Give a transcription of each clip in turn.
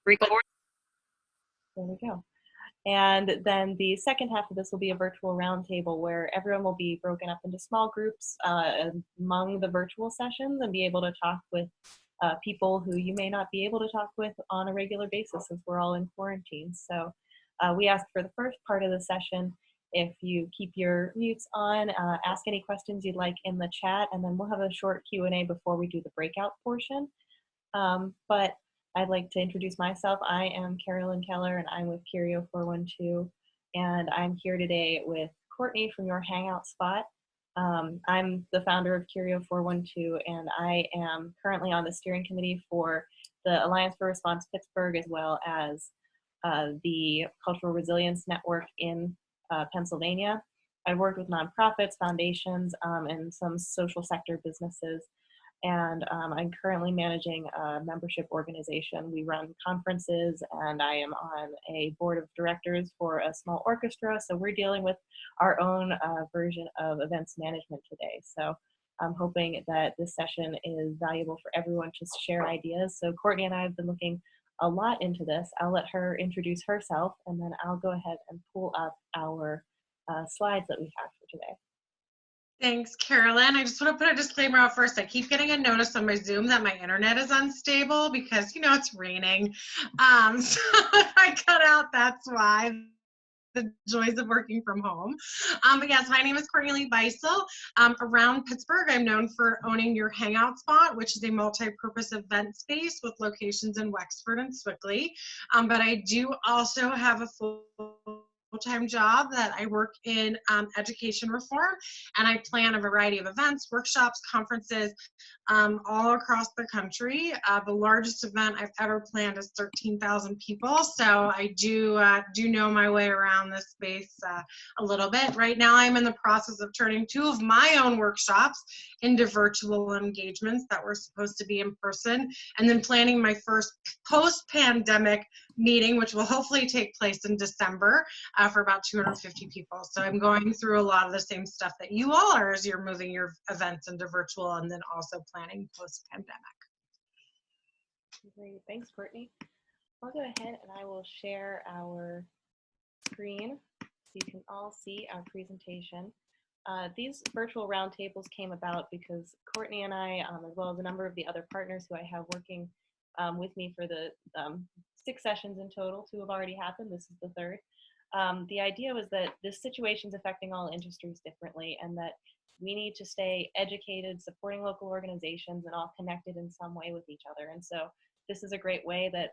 Record. There we go. And then the second half of this will be a virtual roundtable where everyone will be broken up into small groups among the virtual sessions and be able to talk with people who you may not be able to talk with on a regular basis since we're all in quarantine. So we asked for the first part of the session if you keep your mutes on, ask any questions you'd like in the chat, and then we'll have a short Q&A before we do the breakout portion. But I'd like to introduce myself. I am Carolyn Keller, and I'm with Curio 412, and I'm here today with Courtney from your Hangout spot. I'm the founder of Curio 412, and I am currently on the steering committee for the Alliance for Response Pittsburgh, as well as the Cultural Resilience Network in Pennsylvania. I've worked with nonprofits, foundations, and some social sector businesses. And I'm currently managing a membership organization. We run conferences, and I am on a board of directors for a small orchestra. So we're dealing with our own version of events management today. So I'm hoping that this session is valuable for everyone to share ideas. So Courtney and I have been looking a lot into this. I'll let her introduce herself, and then I'll go ahead and pull up our slides that we have for today. Thanks, Carolyn. I just want to put a disclaimer out first. I keep getting a notice on my Zoom that my internet is unstable because, you know, it's raining. So if I cut out, that's why. The joys of working from home. But yes, my name is Courtney Lee Beisel. Around Pittsburgh, I'm known for owning your Hangout spot, which is a multi-purpose event space with locations in Wexford and Swickley. But I do also have a full-time job that I work in education reform, and I plan a variety of events, workshops, conferences all across the country. The largest event I've ever planned is 13,000 people, so I do know my way around this space a little bit. Right now I'm in the process of turning 2 of my own workshops into virtual engagements that were supposed to be in person, and then planning my first post-pandemic meeting, which will hopefully take place in December for about 250 people. So I'm going through a lot of the same stuff that you all are as you're moving your events into virtual and then also planning post-pandemic. Great, thanks, Courtney. I'll go ahead and I will share our screen so you can all see our presentation. These virtual roundtables came about because Courtney and I, as well as a number of the other partners who I have working with me for the 6 sessions in total, 2 have already happened, this is the 3rd. The idea was that this situation is affecting all industries differently, and that we need to stay educated, supporting local organizations, and all connected in some way with each other. And so this is a great way that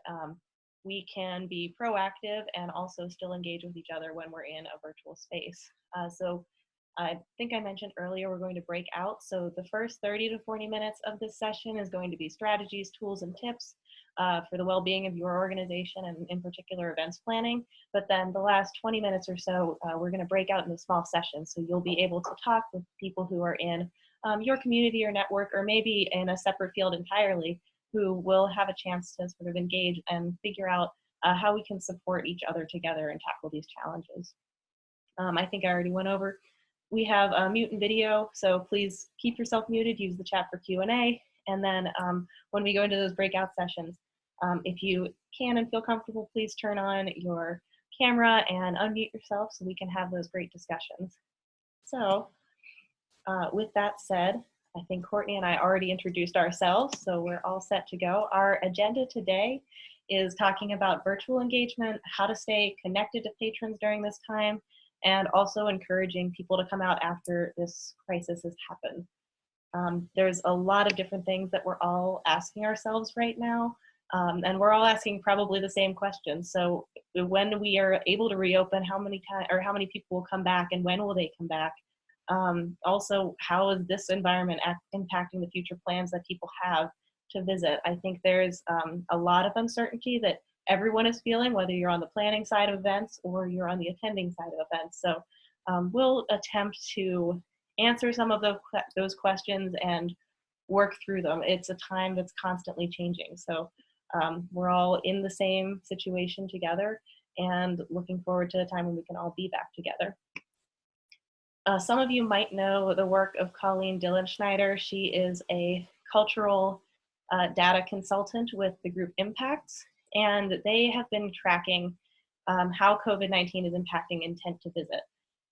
we can be proactive and also still engage with each other when we're in a virtual space. So I think I mentioned earlier we're going to break out. So the first 30 to 40 minutes of this session is going to be strategies, tools, and tips for the well-being of your organization and in particular events planning. But then the last 20 minutes or so, we're going to break out into small sessions. So you'll be able to talk with people who are in your community or network, or maybe in a separate field entirely, who will have a chance to sort of engage and figure out how we can support each other together and tackle these challenges. I think I already went over. We have a mute and video, so please keep yourself muted, use the chat for Q&A, and then when we go into those breakout sessions, if you can and feel comfortable, please turn on your camera and unmute yourself so we can have those great discussions. So with that said, I think Courtney and I already introduced ourselves, so we're all set to go. Our agenda today is talking about virtual engagement, how to stay connected to patrons during this time, and also encouraging people to come out after this crisis has happened. There's a lot of different things that we're all asking ourselves right now, and we're all asking probably the same questions. So when we are able to reopen, how many people will come back, and when will they come back? Also, how is this environment impacting the future plans that people have to visit? I think there's a lot of uncertainty that everyone is feeling, whether you're on the planning side of events or you're on the attending side of events. So we'll attempt to answer some of those questions and work through them. It's a time that's constantly changing. So we're all in the same situation together and looking forward to a time when we can all be back together. Some of you might know the work of Colleen Dillenschneider. She is a cultural data consultant with the group Impacts, and they have been tracking how COVID-19 is impacting intent to visit.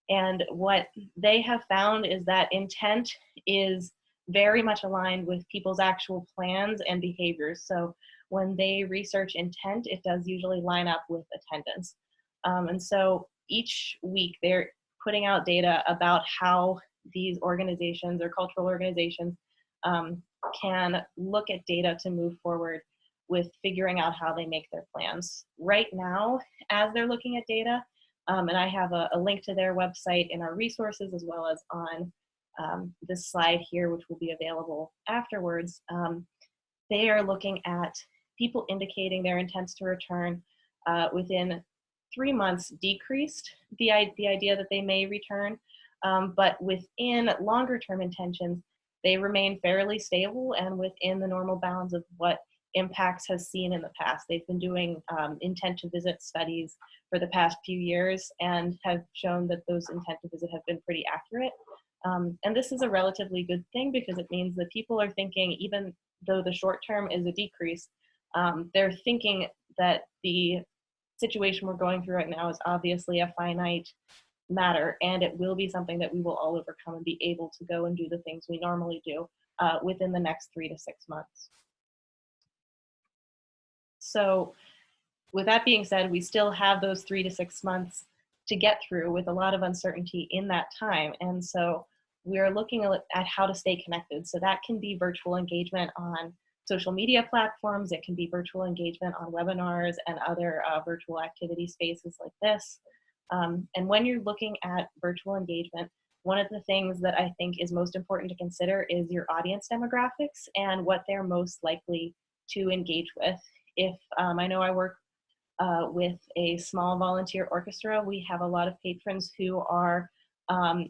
And what they have found is that intent is very much aligned with people's actual plans and behaviors. So when they research intent, it does usually line up with attendance. And so each week they're putting out data about how these organizations or cultural organizations can look at data to move forward with figuring out how they make their plans. Right now, as they're looking at data, and I have a link to their website in our resources as well as on this slide here, which will be available afterwards. They are looking at people indicating their intents to return within 3 months decreased the idea that they may return, but within longer term intentions, they remain fairly stable and within the normal bounds of what Impacts has seen in the past. They've been doing intent to visit studies for the past few years and have shown that those intent to visit have been pretty accurate. And this is a relatively good thing because it means that people are thinking, even though the short term is a decrease, they're thinking that the situation we're going through right now is obviously a finite matter, and it will be something that we will all overcome and be able to go and do the things we normally do within the next 3 to 6 months. So with that being said, we still have those 3 to 6 months to get through with a lot of uncertainty in that time. And so we're looking at how to stay connected. So that can be virtual engagement on social media platforms. It can be virtual engagement on webinars and other virtual activity spaces like this. And when you're looking at virtual engagement, one of the things that I think is most important to consider is your audience demographics and what they're most likely to engage with. If I know I work with a small volunteer orchestra, we have a lot of patrons who are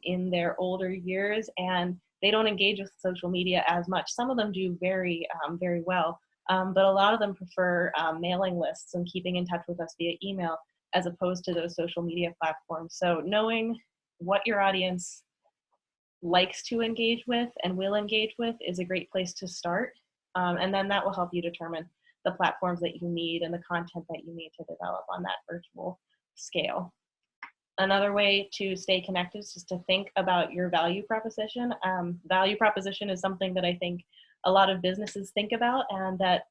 in their older years and they don't engage with social media as much. Some of them do very, very well, but a lot of them prefer mailing lists and keeping in touch with us via email as opposed to those social media platforms. So knowing what your audience likes to engage with and will engage with is a great place to start. And then that will help you determine the platforms that you need and the content that you need to develop on that virtual scale. Another way to stay connected is just to think about your value proposition. Value proposition is something that I think a lot of businesses think about and that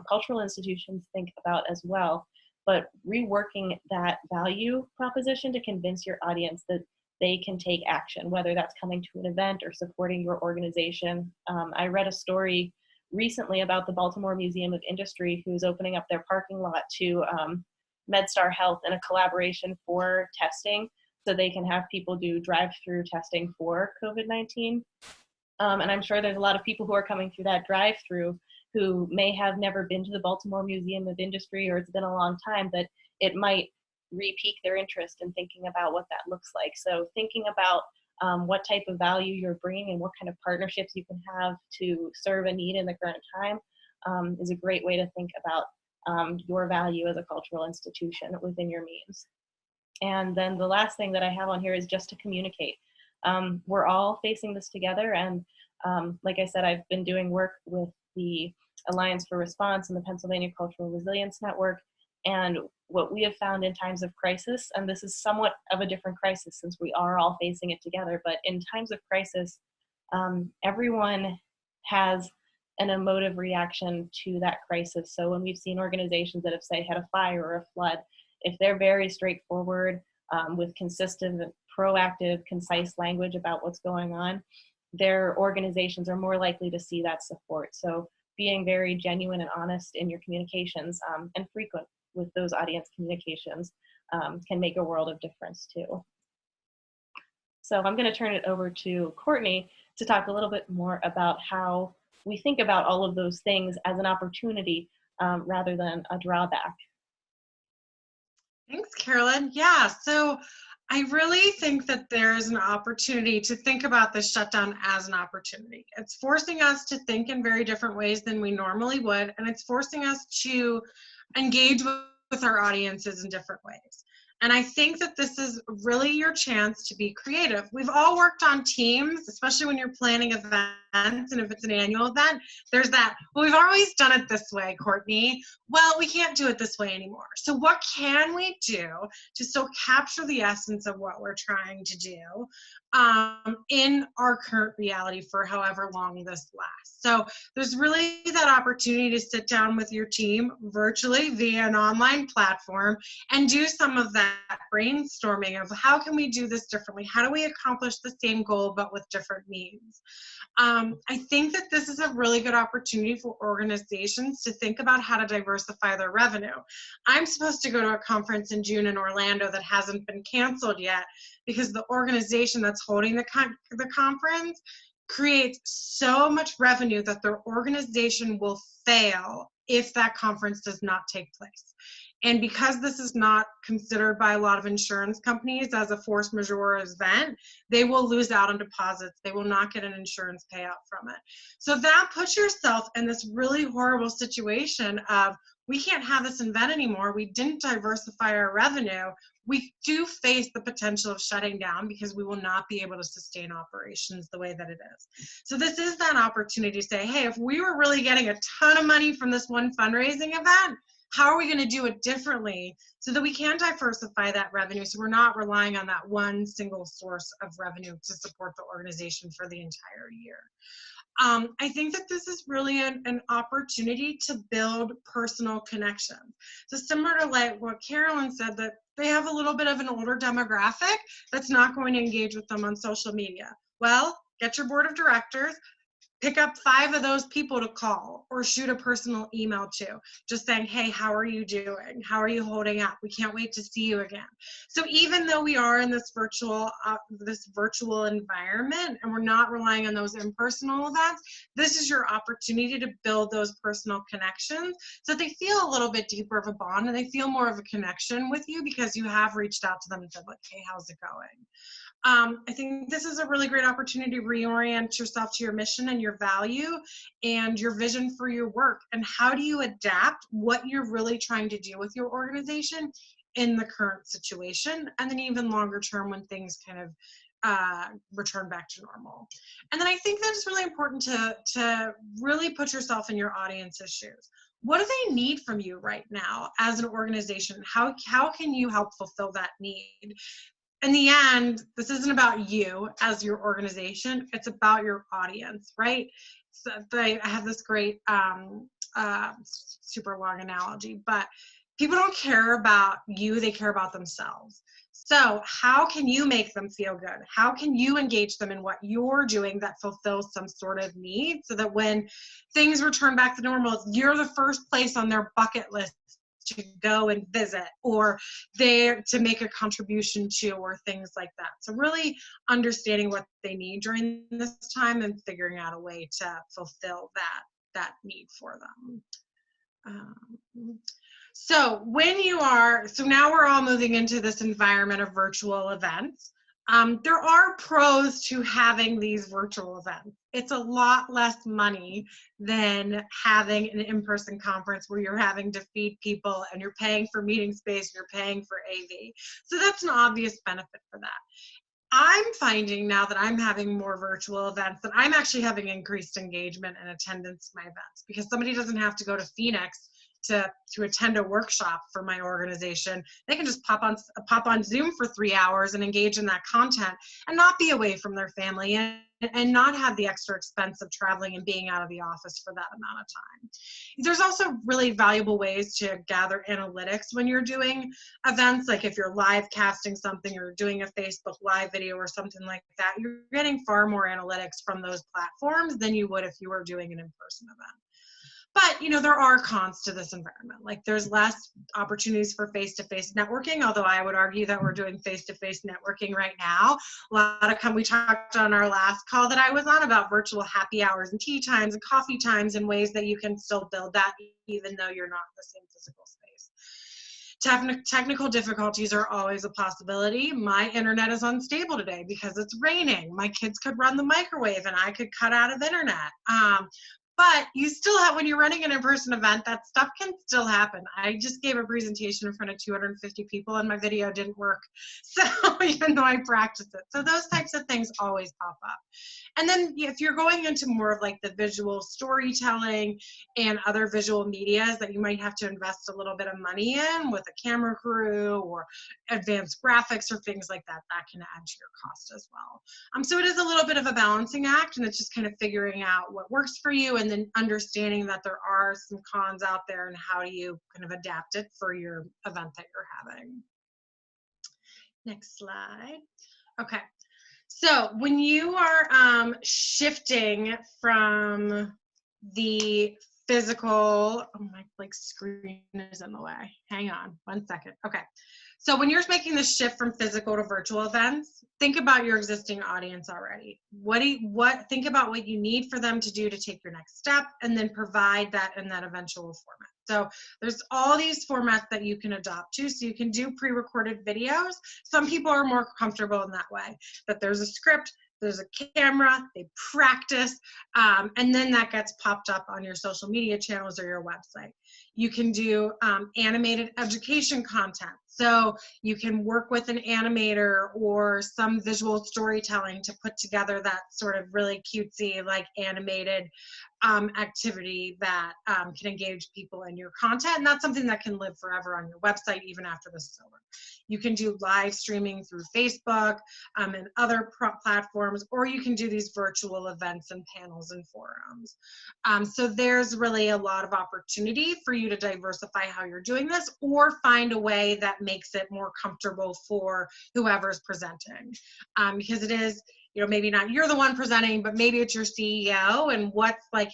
cultural institutions think about as well. But reworking that value proposition to convince your audience that they can take action, whether that's coming to an event or supporting your organization. I read a story recently about the Baltimore Museum of Industry, who's opening up their parking lot to MedStar Health in a collaboration for testing, so they can have people do drive-through testing for COVID-19. And I'm sure there's a lot of people who are coming through that drive-through who may have never been to the Baltimore Museum of Industry, or it's been a long time, but it might re-pique their interest in thinking about what that looks like. So thinking about what type of value you're bringing and what kind of partnerships you can have to serve a need in the current time is a great way to think about your value as a cultural institution within your means. And then the last thing that I have on here is just to communicate. We're all facing this together, and like I said, I've been doing work with the Alliance for Response and the Pennsylvania Cultural Resilience Network, and what we have found in times of crisis, and this is somewhat of a different crisis since we are all facing it together, but in times of crisis, everyone has an emotive reaction to that crisis. So when we've seen organizations that have, say, had a fire or a flood, if they're very straightforward with consistent, proactive, concise language about what's going on, their organizations are more likely to see that support. So being very genuine and honest in your communications and frequent with those audience communications can make a world of difference too. So I'm going to turn it over to Courtney to talk a little bit more about how we think about all of those things as an opportunity rather than a drawback. Thanks, Carolyn. Yeah, so I really think that there's an opportunity to think about this shutdown as an opportunity. It's forcing us to think in very different ways than we normally would, and it's forcing us to engage with our audiences in different ways. And I think that this is really your chance to be creative. We've all worked on teams, especially when you're planning events, and if it's an annual event, there's that, well, we've always done it this way, Courtney. Well, we can't do it this way anymore. So what can we do to still capture the essence of what we're trying to do in our current reality for however long this lasts? So there's really that opportunity to sit down with your team virtually via an online platform and do some of that brainstorming of how can we do this differently? How do we accomplish the same goal but with different means? I think that this is a really good opportunity for organizations to think about how to diversify their revenue. I'm supposed to go to a conference in June in Orlando that hasn't been canceled yet because the organization that's holding the conference creates so much revenue that their organization will fail if that conference does not take place. And because this is not considered by a lot of insurance companies as a force majeure event, they will lose out on deposits. They will not get an insurance payout from it. So that puts yourself in this really horrible situation of, we can't have this event anymore. We didn't diversify our revenue. We do face the potential of shutting down because we will not be able to sustain operations the way that it is. So this is that opportunity to say, hey, if we were really getting a ton of money from this one fundraising event, how are we going to do it differently so that we can diversify that revenue so we're not relying on that one single source of revenue to support the organization for the entire year? I think that this is really an opportunity to build personal connections. So similar to like what Carolyn said, that they have a little bit of an older demographic that's not going to engage with them on social media. Well, get your board of directors, pick up 5 of those people to call or shoot a personal email to, just saying, hey, how are you doing? How are you holding up? We can't wait to see you again. So even though we are in this virtual environment and we're not relying on those impersonal events, this is your opportunity to build those personal connections so that they feel a little bit deeper of a bond and they feel more of a connection with you because you have reached out to them and said, like, hey, how's it going? I think this is a really great opportunity to reorient yourself to your mission and your value and your vision for your work. And how do you adapt what you're really trying to do with your organization in the current situation, and then even longer term when things kind of return back to normal. And then I think that it's really important to really put yourself in your audience's shoes. What do they need from you right now as an organization? How can you help fulfill that need? In the end, this isn't about you as your organization, it's about your audience, right? So I have this great super long analogy, but people don't care about you, they care about themselves. So how can you make them feel good? How can you engage them in what you're doing that fulfills some sort of need so that when things return back to normal, you're the first place on their bucket list to go and visit or there to make a contribution to, or things like that. So really understanding what they need during this time and figuring out a way to fulfill that need for them. So now we're all moving into this environment of virtual events. There are pros to having these virtual events. It's a lot less money than having an in-person conference where you're having to feed people and you're paying for meeting space, you're paying for AV. So that's an obvious benefit for that. I'm finding now that I'm having more virtual events that I'm actually having increased engagement and attendance to my events because somebody doesn't have to go to Phoenix to attend a workshop for my organization. They can just pop on Zoom for 3 hours and engage in that content and not be away from their family and not have the extra expense of traveling and being out of the office for that amount of time. There's also really valuable ways to gather analytics when you're doing events, like if you're live casting something or doing a Facebook Live video or something like that, you're getting far more analytics from those platforms than you would if you were doing an in-person event. But, there are cons to this environment. Like there's less opportunities for face-to-face networking, although I would argue that we're doing face-to-face networking right now. We talked on our last call that I was on about virtual happy hours and tea times and coffee times and ways that you can still build that even though you're not in the same physical space. Technical difficulties are always a possibility. My internet is unstable today because it's raining. My kids could run the microwave and I could cut out of internet. But you still have, when you're running an in-person event, that stuff can still happen. I just gave a presentation in front of 250 people and my video didn't work. So even though I practiced it. So those types of things always pop up. And then if you're going into more of like the visual storytelling and other visual medias that you might have to invest a little bit of money in with a camera crew or advanced graphics or things like that, that can add to your cost as well. So it is a little bit of a balancing act, and it's just kind of figuring out what works for you and then understanding that there are some cons out there and how do you kind of adapt it for your event that you're having. Next slide. Okay. So when you are shifting from the physical, oh my screen is in the way. Hang on 1 second. Okay. So when you're making the shift from physical to virtual events, think about your existing audience already. Think about what you need for them to do to take your next step, and then provide that in that eventual format. So there's all these formats that you can adopt to. So you can do pre-recorded videos. Some people are more comfortable in that way, that there's a script, there's a camera, they practice, and then that gets popped up on your social media channels or your website. You can do animated education content. So you can work with an animator or some visual storytelling to put together that sort of really cutesy, like animated activity that can engage people in your content. And that's something that can live forever on your website, even after this is over. You can do live streaming through Facebook and other platforms, or you can do these virtual events and panels and forums. So there's really a lot of opportunity for you to diversify how you're doing this, or find a way that makes it more comfortable for whoever's presenting. Because it is, maybe not you're the one presenting, but maybe it's your CEO, and what's like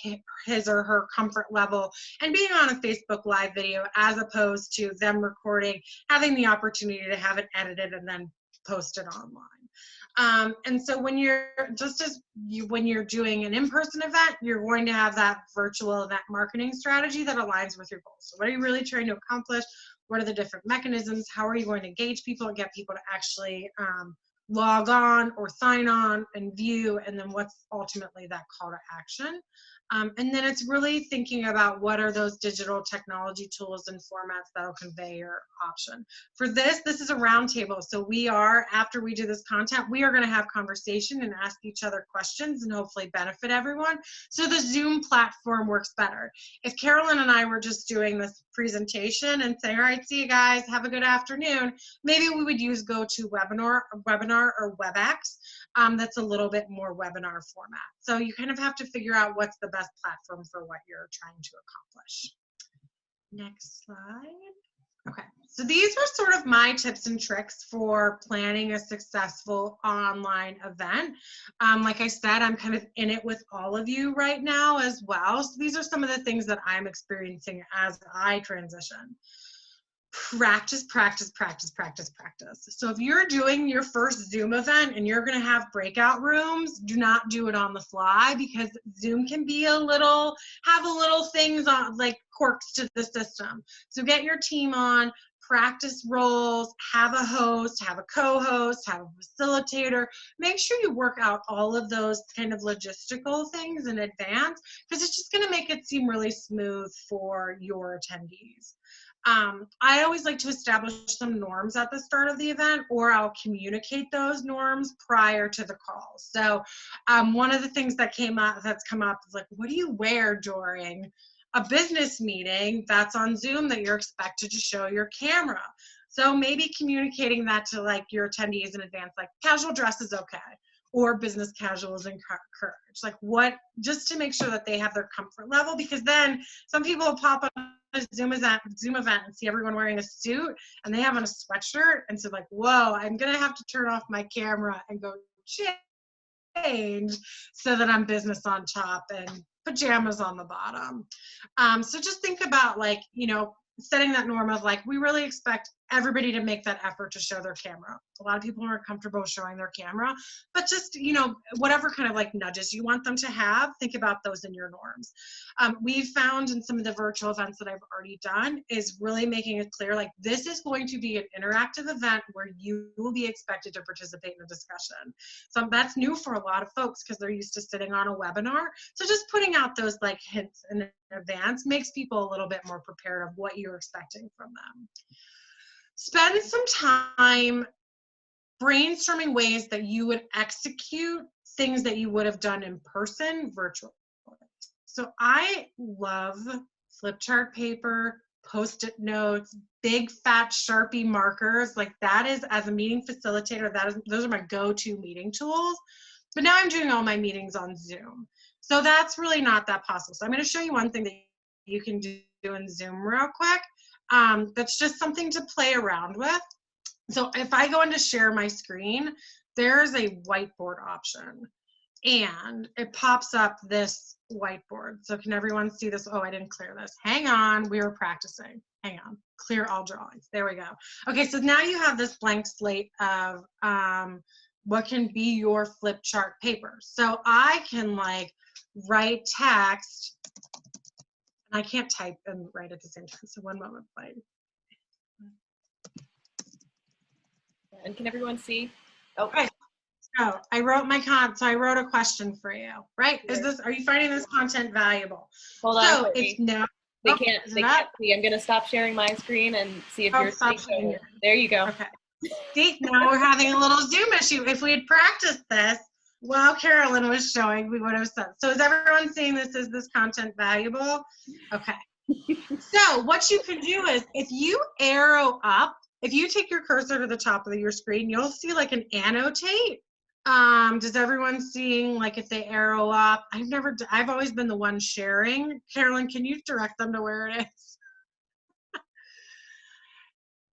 his or her comfort level and being on a Facebook Live video, as opposed to them recording, having the opportunity to have it edited and then posted online. And so when you're doing an in-person event, you're going to have that virtual event marketing strategy that aligns with your goals. So what are you really trying to accomplish? What are the different mechanisms? How are you going to engage people and get people to actually log on or sign on and view, and then what's ultimately that call to action? And then it's really thinking about what are those digital technology tools and formats that'll convey your option. For this is a roundtable. So after we do this content, we are going to have conversation and ask each other questions and hopefully benefit everyone. So the Zoom platform works better. If Carolyn and I were just doing this presentation and saying, all right, see you guys, have a good afternoon, maybe we would use GoToWebinar or WebEx. That's a little bit more webinar format. So you kind of have to figure out what's the best platform for what you're trying to accomplish. Next slide. Okay, so these are sort of my tips and tricks for planning a successful online event. Like I said, I'm kind of in it with all of you right now as well. So these are some of the things that I'm experiencing as I transition. Practice, practice, practice, practice, practice. So if you're doing your first Zoom event and you're going to have breakout rooms, do not do it on the fly, because Zoom can be have a little things on, like quirks to the system. So get your team on, practice roles, have a host, have a co-host, have a facilitator. Make sure you work out all of those kind of logistical things in advance, because it's just going to make it seem really smooth for your attendees. I always like to establish some norms at the start of the event, or I'll communicate those norms prior to the call. So one of the things that's come up is like, what do you wear during a business meeting that's on Zoom that you're expected to show your camera? So maybe communicating that to like your attendees in advance, like casual dress is okay, or business casual is encouraged. Like just to make sure that they have their comfort level, because then some people will pop up a Zoom event and see everyone wearing a suit and they have on a sweatshirt, and so like, whoa, I'm gonna have to turn off my camera and go change so that I'm business on top and pajamas on the bottom. So just think about, like, setting that norm of like, we really expect everybody to make that effort to show their camera. A lot of people aren't comfortable showing their camera, but just, you know, whatever kind of like nudges you want them to have, think about those in your norms. We've found in some of the virtual events that I've already done is really making it clear, like, this is going to be an interactive event where you will be expected to participate in a discussion. So that's new for a lot of folks because they're used to sitting on a webinar. So just putting out those like hints in advance makes people a little bit more prepared of what you're expecting from them. Spend some time brainstorming ways that you would execute things that you would have done in person virtually. So I love flip chart paper, Post-it notes, big fat Sharpie markers. Like that is, as a meeting facilitator, those are my go-to meeting tools. But now I'm doing all my meetings on Zoom. So that's really not that possible. So I'm going to show you one thing that you can do in Zoom real quick. That's just something to play around with. So if I go into share my screen, there's a whiteboard option and it pops up this whiteboard. So can everyone see this? Oh, I didn't clear this. Hang on, we were practicing. Hang on, clear all drawings. There we go. Okay, so now you have this blank slate of what can be your flip chart paper. So I can like write text. I can't type and write at the same time. So one moment, please. And can everyone see? Oh, right. So I wrote so I wrote a question for you, right? Sure. Are you finding this content valuable? Hold on. So it's no. They can't see. I'm gonna stop sharing my screen and see if you're seeing it. There you go. Okay. See, now we're having a little Zoom issue. If we had practiced this while Carolyn was showing, we would have said. So is everyone seeing this? Is this content valuable? Okay. So what you can do is if you arrow up, if you take your cursor to the top of your screen, you'll see like an annotate. Does everyone seeing like if they arrow up? I've always been the one sharing. Carolyn, can you direct them to where it is?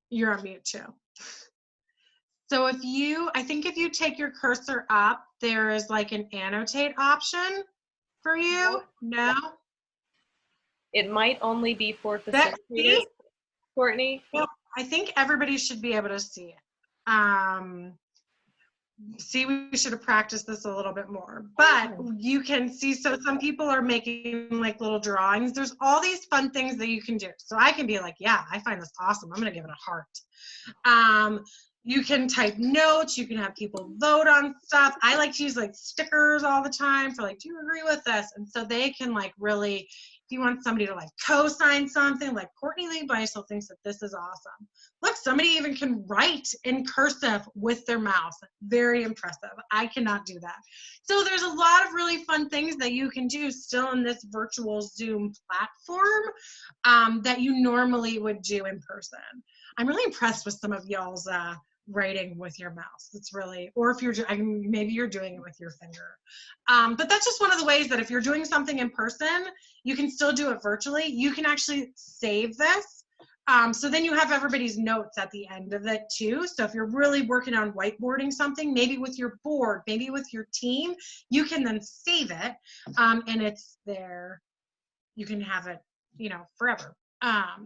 You're on mute too. So I think if you take your cursor up, there is like an annotate option for you. No? It might only be for facilitators, Courtney. Well, I think everybody should be able to see it. See, we should have practiced this a little bit more, but you can see, so some people are making like little drawings. There's all these fun things that you can do. So I can be like, yeah, I find this awesome. I'm going to give it a heart. You can type notes. You can have people vote on stuff. I like to use like stickers all the time for like, do you agree with this? And so they can like really, if you want somebody to like co-sign something, like Courtney Lee Beisel thinks that this is awesome. Look, somebody even can write in cursive with their mouse. Very impressive. I cannot do that. So there's a lot of really fun things that you can do still in this virtual Zoom platform that you normally would do in person. I'm really impressed with some of y'all's writing with your mouse. It's really, or if you're, maybe you're doing it with your finger. But that's just one of the ways that if you're doing something in person, you can still do it virtually. You can actually save this. So then you have everybody's notes at the end of it too. So if you're really working on whiteboarding something, maybe with your board, maybe with your team, you can then save it and it's there. You can have it, you know, forever.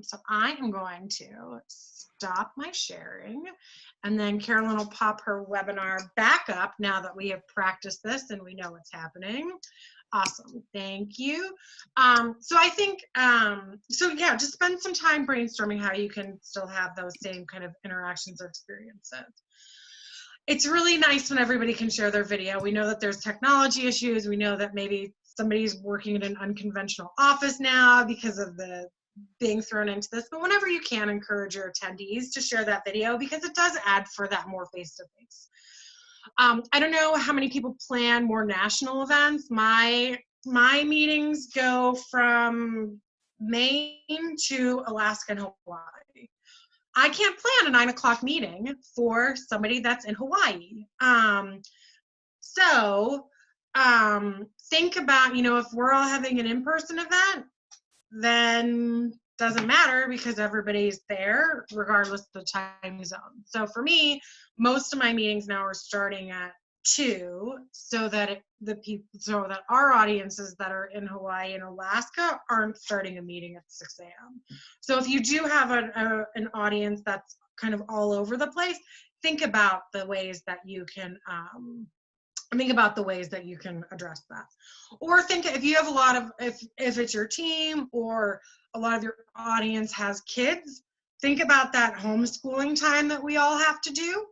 So I am going to stop my sharing and then Carolyn will pop her webinar back up now that we have practiced this and we know what's happening. Awesome, thank you. So I think, so yeah, just spend some time brainstorming how you can still have those same kind of interactions or experiences. It's really nice when everybody can share their video. We know that there's technology issues. We know that maybe somebody's working in an unconventional office now because of the being thrown into this, but whenever you can, encourage your attendees to share that video because it does add for that more face-to-face. I don't know how many people plan more national events. My meetings go from Maine to Alaska and Hawaii. I can't plan a 9 o'clock meeting for somebody that's in Hawaii. Think about, you know, if we're all having an in-person event, then doesn't matter because everybody's there regardless of the time zone. So for me, most of my meetings now are starting at 2 so that our audiences that are in Hawaii and Alaska aren't starting a meeting at 6 a.m. So if you do have an audience that's kind of all over the place, think about the ways that you can address that. Or think if you have a lot of, if it's your team or a lot of your audience has kids, think about that homeschooling time that we all have to do.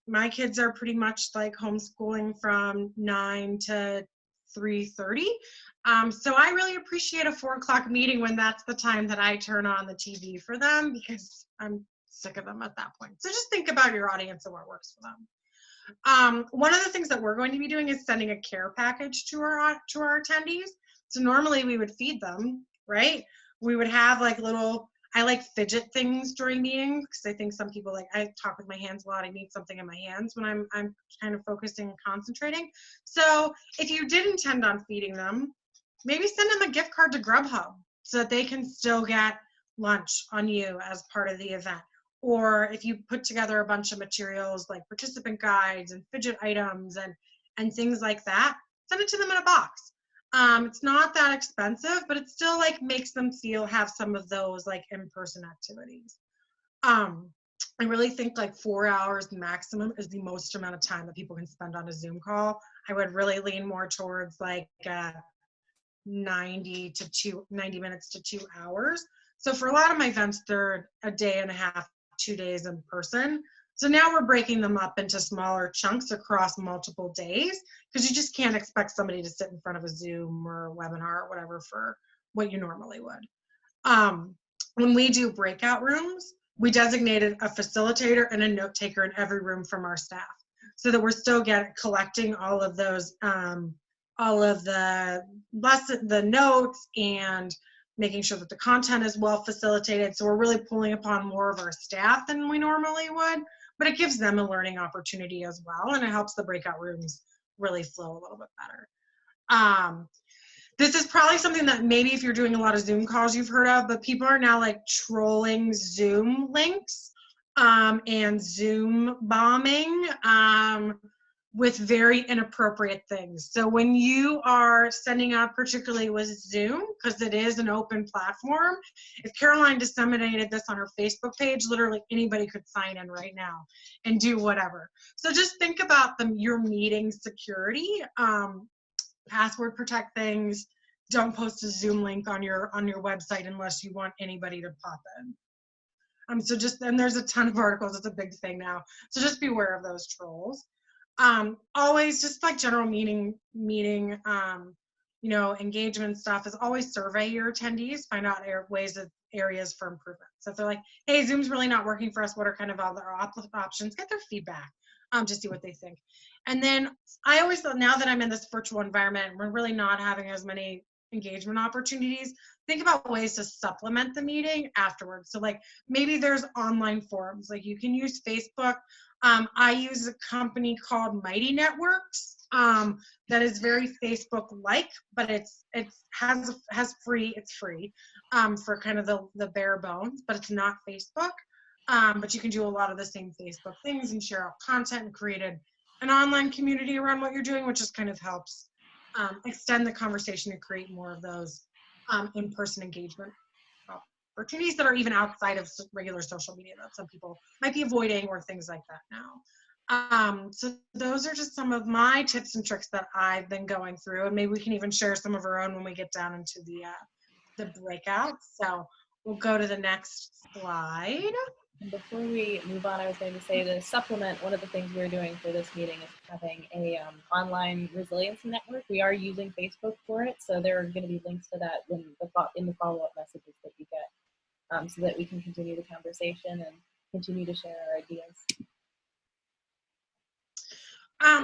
My kids are pretty much like homeschooling from 9 to 3:30. So I really appreciate a 4 o'clock meeting when that's the time that I turn on the TV for them, because I'm sick of them at that point. So just think about your audience and what works for them. One of the things that we're going to be doing is sending a care package to our attendees. So normally we would feed them, right? We would have like little, I like fidget things during meetings because I think some people like, I talk with my hands a lot. I need something in my hands when I'm kind of focusing and concentrating. So if you did intend on feeding them, maybe send them a gift card to Grubhub so that they can still get lunch on you as part of the event. Or if you put together a bunch of materials like participant guides and fidget items and things like that, send it to them in a box. It's not that expensive, but it still like makes them have some of those like in-person activities. I really think like 4 hours maximum is the most amount of time that people can spend on a Zoom call. I would really lean more towards like 90 minutes to 2 hours. So for a lot of my events, they're a day and a half, 2 days in person. So now we're breaking them up into smaller chunks across multiple days, because you just can't expect somebody to sit in front of a Zoom or a webinar or whatever for what you normally would. When we do breakout rooms, we designated a facilitator and a note taker in every room from our staff, so that we're still collecting all of those, all of the notes and making sure that the content is well facilitated. So we're really pulling upon more of our staff than we normally would, but it gives them a learning opportunity as well, and it helps the breakout rooms really flow a little bit better. This is probably something that maybe if you're doing a lot of Zoom calls you've heard of, but people are now like trolling Zoom links and Zoom bombing with very inappropriate things. So when you are sending out, particularly with Zoom, because it is an open platform, if Caroline disseminated this on her Facebook page, literally anybody could sign in right now and do whatever. So just think about your meeting security. Password protect things. Don't post a Zoom link on your website unless you want anybody to pop in. And there's a ton of articles. It's a big thing now. So just beware of those trolls. Always just like general meeting, engagement stuff is always survey your attendees, find out areas for improvement. So if they're like, hey, Zoom's really not working for us, what are kind of other options? Get their feedback to see what they think. And then I always thought, now that I'm in this virtual environment, we're really not having as many engagement opportunities, think about ways to supplement the meeting afterwards. So like maybe there's online forums, like you can use Facebook. I use a company called Mighty Networks that is very Facebook-like, but it's free for kind of the bare bones, but it's not Facebook. But you can do a lot of the same Facebook things and share out content and created an online community around what you're doing, which just kind of helps extend the conversation and create more of those in-person engagement opportunities that are even outside of regular social media that some people might be avoiding, or things like that now. So those are just some of my tips and tricks that I've been going through, and maybe we can even share some of our own when we get down into the breakouts. So we'll go to the next slide. And before we move on, I was going to say, to supplement, one of the things we're doing for this meeting is having a online resiliency network. We are using Facebook for it, so there are going to be links to that in the follow-up messages that you get, so that we can continue the conversation and continue to share our ideas.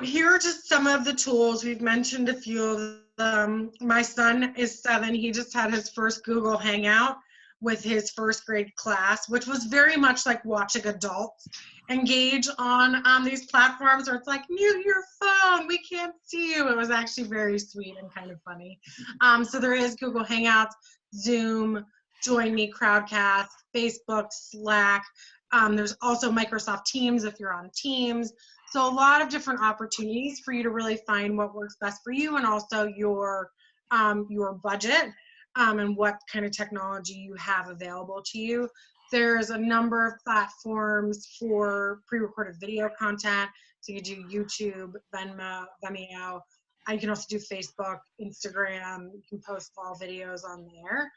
Here are just some of the tools. We've mentioned a few of them. My son is 7. He just had his first Google Hangout with his first grade class, which was very much like watching adults engage on these platforms where it's like, mute your phone, we can't see you. It was actually very sweet and kind of funny. So there is Google Hangouts, Zoom, Join Me, Crowdcast, Facebook, Slack. There's also Microsoft Teams if you're on Teams. So a lot of different opportunities for you to really find what works best for you, and also your budget and what kind of technology you have available to you. There's a number of platforms for pre-recorded video content. So you do YouTube, Vimeo. You can also do Facebook, Instagram. You can post all videos on there.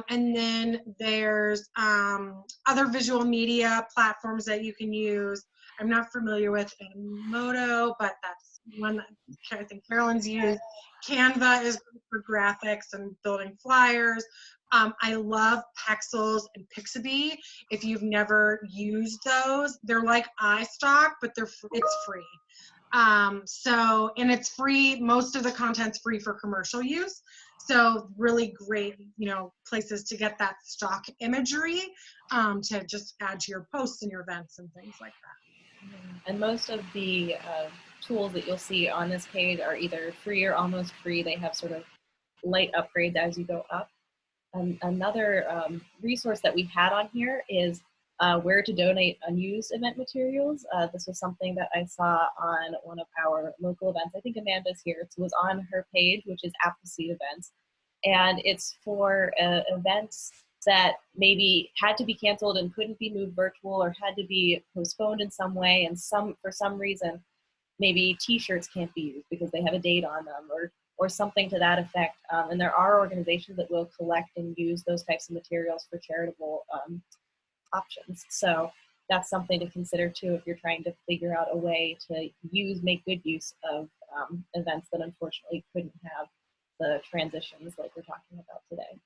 And then there's other visual media platforms that you can use. I'm not familiar with Animoto, but that's one that I think Carolyn's used. Canva is good for graphics and building flyers. I love Pexels and Pixabay. If you've never used those, they're like iStock, but it's free. And it's free. Most of the content's free for commercial use. So really great, places to get that stock imagery to just add to your posts and your events and things like that. And most of the tools that you'll see on this page are either free or almost free. They have sort of light upgrades as you go up. Another resource that we had on here is where to donate unused event materials. This was something that I saw on one of our local events. I think Amanda's here. It was on her page, which is Appleseed Events. And it's for events that maybe had to be canceled and couldn't be moved virtual or had to be postponed in some way. And for some reason, maybe t-shirts can't be used because they have a date on them or something to that effect. And there are organizations that will collect and use those types of materials for charitable options. So that's something to consider too if you're trying to figure out a way to make good use of events that unfortunately couldn't have the transitions like we're talking about today.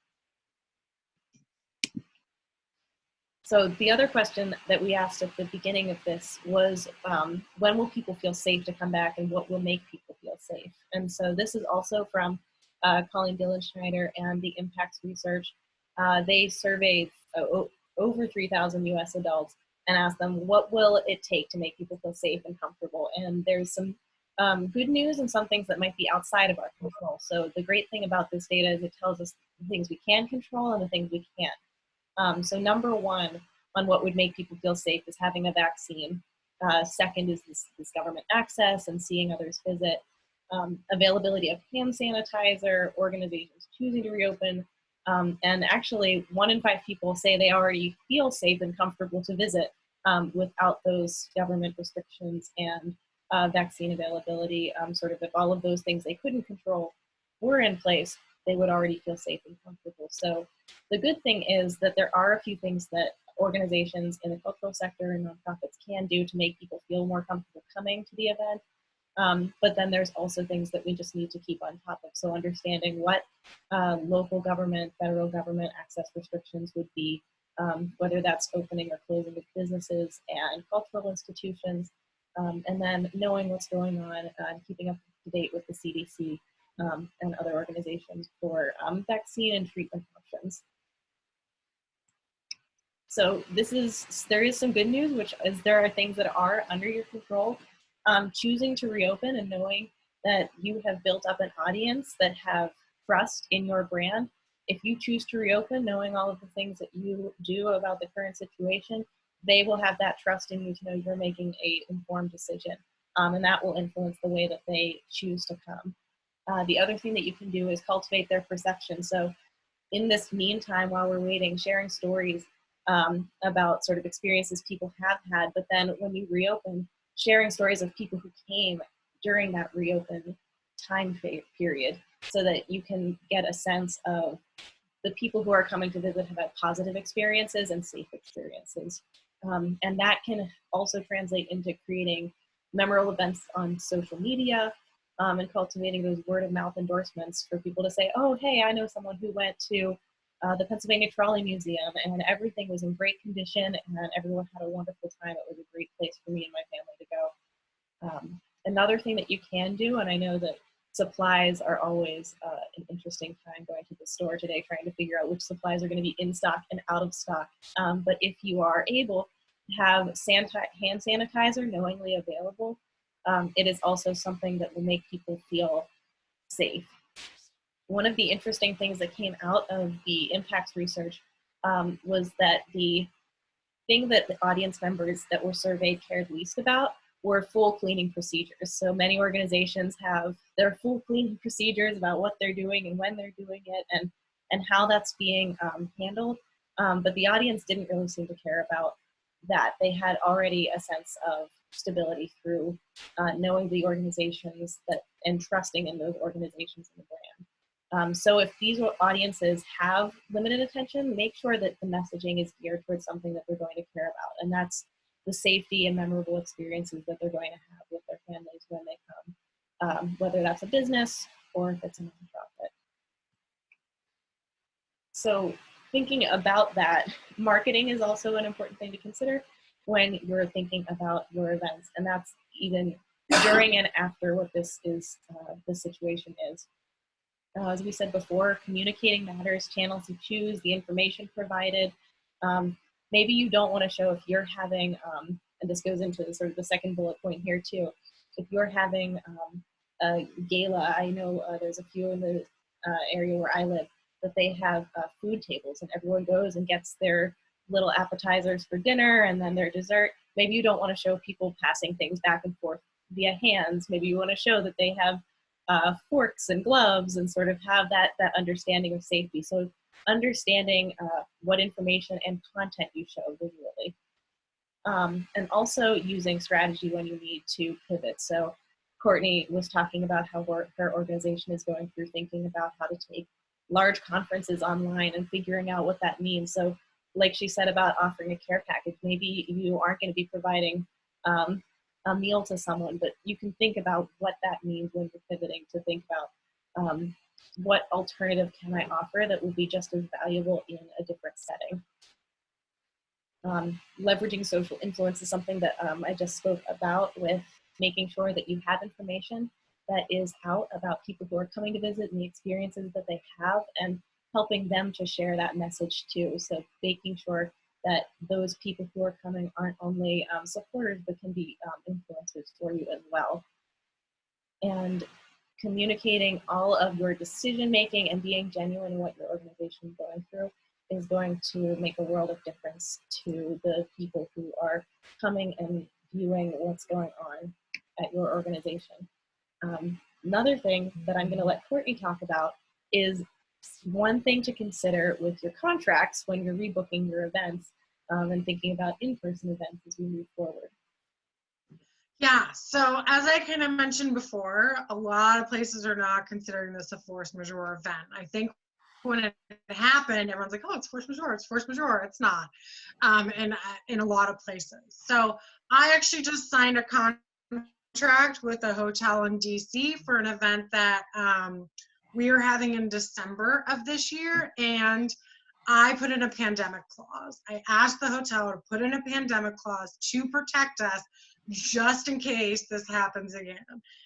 So the other question that we asked at the beginning of this was, when will people feel safe to come back and what will make people feel safe? And so this is also from Colleen Dillenschneider and the Impacts Research. They surveyed over 3,000 US adults and asked them, what will it take to make people feel safe and comfortable? And there's some good news and some things that might be outside of our control. So the great thing about this data is it tells us the things we can control and the things we can't. So number one on what would make people feel safe is having a vaccine. Second is this government access and seeing others visit. Availability of hand sanitizer, organizations choosing to reopen. And actually 1 in 5 people say they already feel safe and comfortable to visit without those government restrictions and vaccine availability. Sort of if all of those things they couldn't control were in place, they would already feel safe and comfortable. So the good thing is that there are a few things that organizations in the cultural sector and nonprofits can do to make people feel more comfortable coming to the event. But then there's also things that we just need to keep on top of. So understanding what local government, federal government access restrictions would be, whether that's opening or closing of businesses and cultural institutions, and then knowing what's going on and keeping up to date with the CDC and other organizations for vaccine and treatment options. So there is some good news, which is there are things that are under your control. Choosing to reopen and knowing that you have built up an audience that have trust in your brand. If you choose to reopen, knowing all of the things that you do about the current situation, they will have that trust in you to know you're making an informed decision. And that will influence the way that they choose to come. The other thing that you can do is cultivate their perception. So in this meantime, while we're waiting, sharing stories about sort of experiences people have had, but then when you reopen, sharing stories of people who came during that reopen time period so that you can get a sense of the people who are coming to visit have had positive experiences and safe experiences. And that can also translate into creating memorable events on social media and cultivating those word of mouth endorsements for people to say, oh, hey, I know someone who went to the Pennsylvania Trolley Museum and everything was in great condition and everyone had a wonderful time. It was a great place for me and my family to go. Another thing that you can do, and I know that supplies are always an interesting time going to the store today, trying to figure out which supplies are going to be in stock and out of stock. But if you are able to have hand sanitizer knowingly available, it is also something that will make people feel safe. One of the interesting things that came out of the impacts research was that the thing that the audience members that were surveyed cared least about were full cleaning procedures. So many organizations have their full cleaning procedures about what they're doing and when they're doing it and how that's being handled. But the audience didn't really seem to care about that. They had already a sense of stability through knowing the organizations and trusting in those organizations and the brand. So if these audiences have limited attention, make sure that the messaging is geared towards something that they're going to care about. And that's the safety and memorable experiences that they're going to have with their families when they come, whether that's a business or if it's a nonprofit. So thinking about that, marketing is also an important thing to consider when you're thinking about your events. And that's even during and after what this situation is. As we said before, communicating matters, channels you choose, the information provided. Maybe you don't want to show if you're having, and this goes into sort of the second bullet point here too, if you're having a gala, I know there's a few in the area where I live, that they have food tables and everyone goes and gets their little appetizers for dinner and then their dessert. Maybe you don't want to show people passing things back and forth via hands. Maybe you want to show that they have forks and gloves and sort of have that understanding of safety. So understanding what information and content you show visually. And also using strategy when you need to pivot. So Courtney was talking about how her organization is going through thinking about how to take large conferences online and figuring out what that means. So like she said about offering a care package, maybe you aren't going to be providing a meal to someone, but you can think about what that means when you're pivoting to think about what alternative can I offer that will be just as valuable in a different setting. Leveraging social influence is something that I just spoke about, with making sure that you have information that is out about people who are coming to visit and the experiences that they have, and helping them to share that message too. So making sure that those people who are coming aren't only supporters, but can be influencers for you as well. And communicating all of your decision making and being genuine in what your organization is going through is going to make a world of difference to the people who are coming and viewing what's going on at your organization. Another thing that I'm going to let Courtney talk about is one thing to consider with your contracts when you're rebooking your events and thinking about in-person events as we move forward. Yeah, so as I kind of mentioned before, a lot of places are not considering this a force majeure event. I think when it happened, everyone's like, oh, it's force majeure, it's force majeure. It's not, and in a lot of places. So I actually just signed a contract with a hotel in DC for an event that we are having in December of this year, and I put in a pandemic clause. I asked the hotel to put in a pandemic clause to protect us just in case this happens again.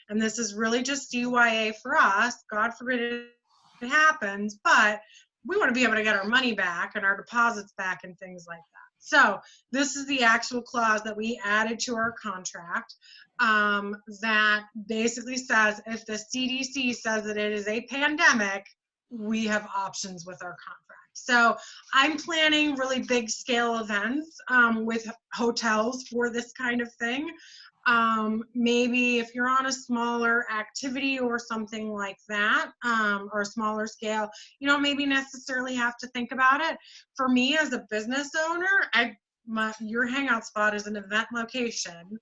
And this is really just CYA for us. God forbid it happens, but we want to be able to get our money back and our deposits back and things like that. So this is the actual clause that we added to our contract that basically says if the CDC says that it is a pandemic, we have options with our contract. So I'm planning really big scale events with hotels for this kind of thing. Maybe if you're on a smaller activity or something like that, or a smaller scale, you don't maybe necessarily have to think about it. For me as a business owner, your Hangout spot is an event location.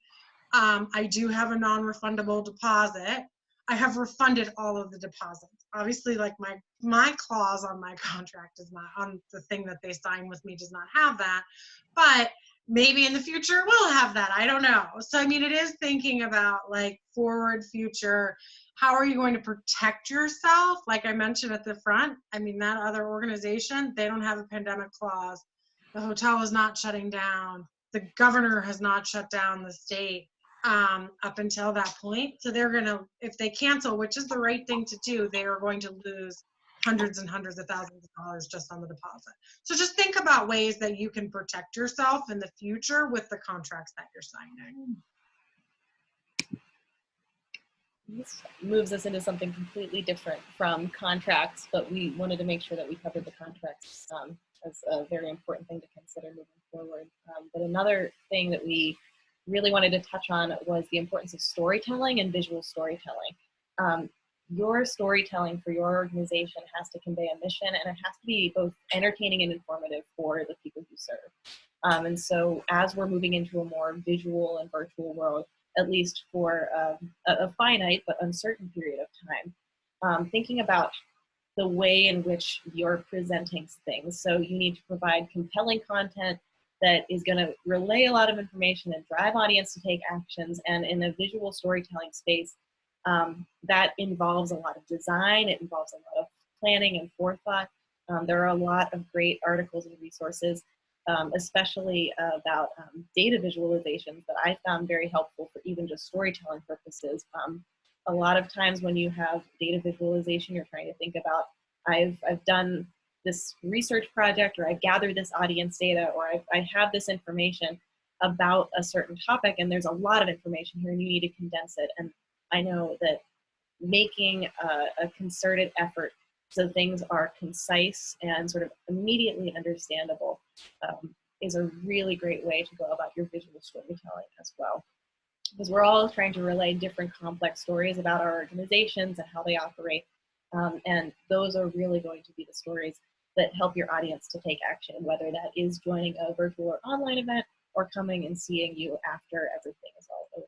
I do have a non-refundable deposit. I have refunded all of the deposits. Obviously, like my clause on my contract is not, on the thing that they sign with me does not have that, but maybe in the future we'll have that. I don't know. So, I mean, it is thinking about like forward future, how are you going to protect yourself? Like I mentioned at the front, I mean, that other organization, they don't have a pandemic clause. The hotel is not shutting down. The governor has not shut down the state up until that point. So they're going to, if they cancel, which is the right thing to do, they are going to lose hundreds and hundreds of thousands of dollars just on the deposit. So just think about ways that you can protect yourself in the future with the contracts that you're signing. This moves us into something completely different from contracts, but we wanted to make sure that we covered the contracts as a very important thing to consider moving forward. But another thing that we really wanted to touch on was the importance of storytelling and visual storytelling. your storytelling for your organization has to convey a mission, and it has to be both entertaining and informative for the people you serve. And so as we're moving into a more visual and virtual world, at least for a finite but uncertain period of time, thinking about the way in which you're presenting things. So you need to provide compelling content that is going to relay a lot of information and drive audience to take actions. And in a visual storytelling space, that involves a lot of design. It involves a lot of planning and forethought. There are a lot of great articles and resources, especially about data visualizations that I found very helpful for even just storytelling purposes. A lot of times when you have data visualization, you're trying to think about, I've done this research project, or I've gathered this audience data, or I have this information about a certain topic, and there's a lot of information here and you need to condense it. And I know that making a concerted effort so things are concise and sort of immediately understandable is a really great way to go about your visual storytelling as well. Because we're all trying to relay different complex stories about our organizations and how they operate. And those are really going to be the stories that help your audience to take action, whether that is joining a virtual or online event or coming and seeing you after everything is all over.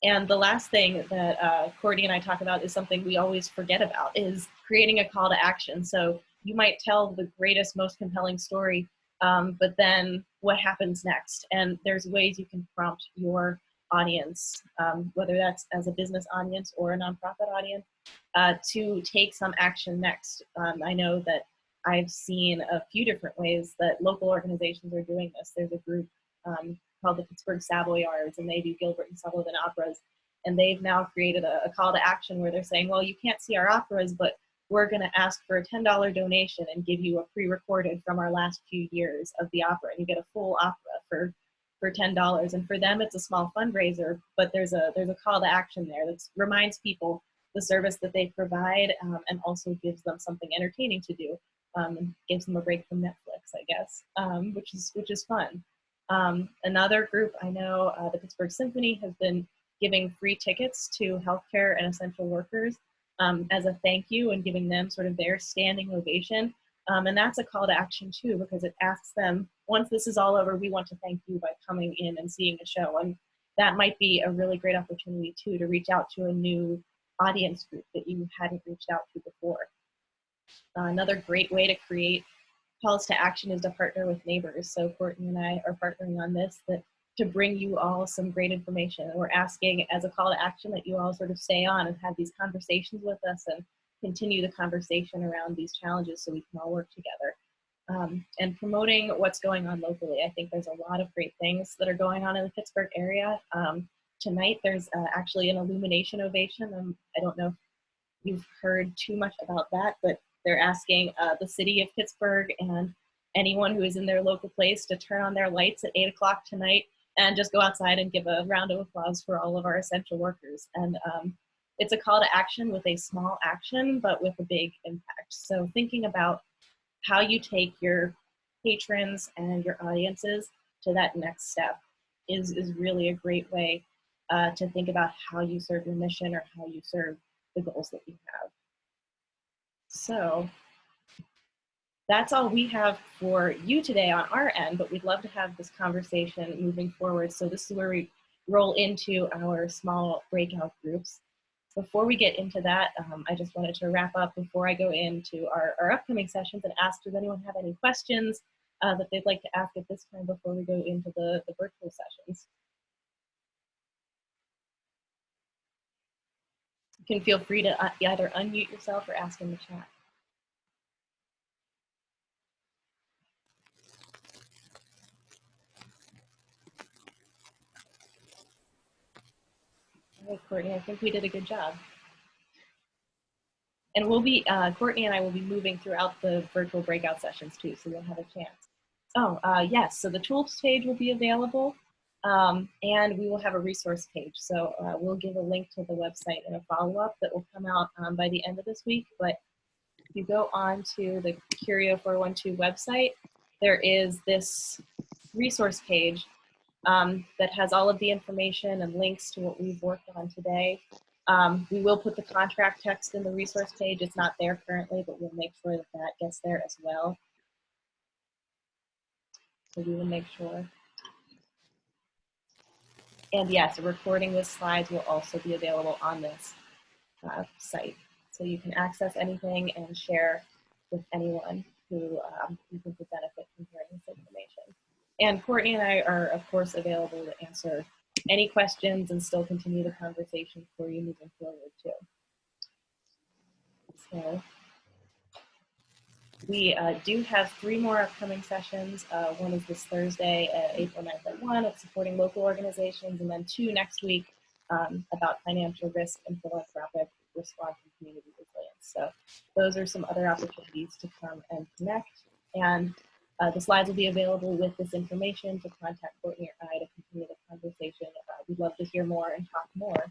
And the last thing that Courtney and I talk about is something we always forget about, is creating a call to action. So you might tell the greatest, most compelling story, but then what happens next? And there's ways you can prompt your audience, whether that's as a business audience or a nonprofit audience, to take some action next. I know that I've seen a few different ways that local organizations are doing this. There's a group called the Pittsburgh Savoyards, and they do Gilbert and Sullivan operas. And they've now created a call to action where they're saying, well, you can't see our operas, but we're going to ask for a $10 donation and give you a pre-recorded from our last few years of the opera. And you get a full opera for $10. And for them, it's a small fundraiser, but there's a call to action there that reminds people the service that they provide, and also gives them something entertaining to do, and gives them a break from Netflix, I guess, which is fun. Another group I know, the Pittsburgh Symphony, has been giving free tickets to healthcare and essential workers as a thank you, and giving them sort of their standing ovation. And that's a call to action too, because it asks them, once this is all over, we want to thank you by coming in and seeing a show. And that might be a really great opportunity too, to reach out to a new audience group that you hadn't reached out to before. Another great way to create calls to action is to partner with neighbors. So Courtney and I are partnering on this to bring you all some great information. And we're asking as a call to action that you all sort of stay on and have these conversations with us and continue the conversation around these challenges so we can all work together. And promoting what's going on locally. I think there's a lot of great things that are going on in the Pittsburgh area. Tonight there's actually an illumination ovation. I don't know if you've heard too much about that, but they're asking the city of Pittsburgh and anyone who is in their local place to turn on their lights at 8 o'clock tonight and just go outside and give a round of applause for all of our essential workers. And it's a call to action with a small action, but with a big impact. So thinking about how you take your patrons and your audiences to that next step is really a great way to think about how you serve your mission or how you serve the goals that you have. So that's all we have for you today on our end, but we'd love to have this conversation moving forward. So this is where we roll into our small breakout groups. Before we get into that, I just wanted to wrap up before I go into our upcoming sessions and ask, does anyone have any questions that they'd like to ask at this time before we go into the virtual sessions? You can feel free to either unmute yourself or ask in the chat. All right, Courtney, I think we did a good job. And we'll be, Courtney and I will be moving throughout the virtual breakout sessions too, so you'll have a chance. Oh, yes, so the tools page will be available, and we will have a resource page. So we'll give a link to the website in a follow-up that will come out by the end of this week. But if you go on to the Curio 412 website, there is this resource page that has all of the information and links to what we've worked on today. We will put the contract text in the resource page. It's not there currently, but we'll make sure that that gets there as well. So we will make sure. And yes, a recording with slides will also be available on this site. So you can access anything and share with anyone who you think would benefit from hearing this information. And Courtney and I are, of course, available to answer any questions and still continue the conversation for you moving forward, too. So we do have 3 more upcoming sessions. One is this Thursday, April 9th at 1, of supporting local organizations, and then 2 next week about financial risk and philanthropic response and community resilience. So those are some other opportunities to come and connect. And the slides will be available with this information to contact Courtney or I to continue the conversation. We'd love to hear more and talk more.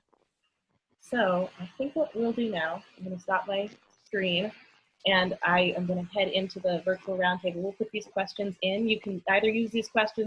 So I think what we'll do now, I'm going to stop my screen and I am going to head into the virtual roundtable. We'll put these questions in. You can either use these questions